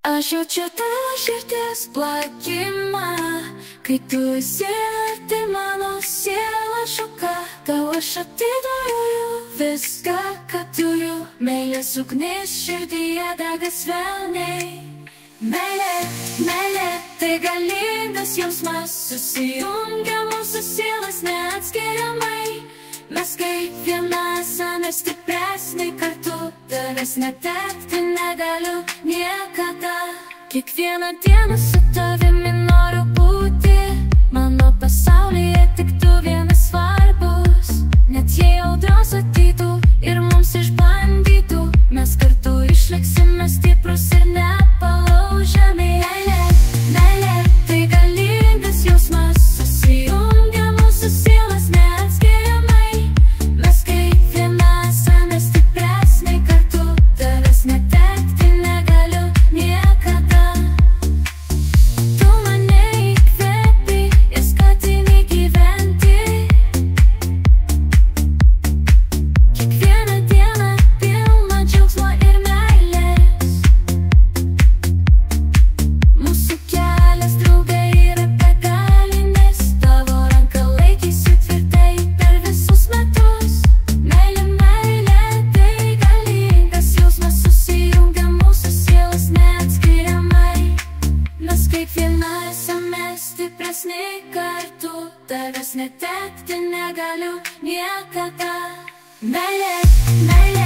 Aš jaučiu tavo širdies plakimą, kai tu esi arti mano siela šoka. Tau aš atiduoju viską, ką turiu. Meilės ugnis širdyje dega švelniai. Meilė, meilė, tai galingas jausmas, susijungia mūsų sielas neatskiriamai. Mes kaip viena esame stipresni kartu, tavęs netekti negaliu niekada. Kiekvieną dieną su tavimi noriu būti, mano pasaulyje tik tu vienas svarbus. Net jei audros ateitų ir mums išbandytų, mes kartu išliksime stiprus ir nepalaužiami. Meilė, meilė, tai galingas jausmas, susijungia mūsų sielas neatskiriamai. Mes kaip viena esame stipresni kartu, tavęs netekti negaliu niekada. Tu mane įkvėpi ir skatini gyventi. Kiekvieną dieną pilna džiaugsmo ir meilės. Mūsų kelias, draugai, yra begalinis. Tavo ranką laikysiu tvirtai per visus metus. Meilė, meilė, tai galingas jausmas, susijungia mūsų sielas neatskiriamai. Mes kaip viena esame stipresni kartu, tavęs netekti negaliu niekada. Meilė, meilė.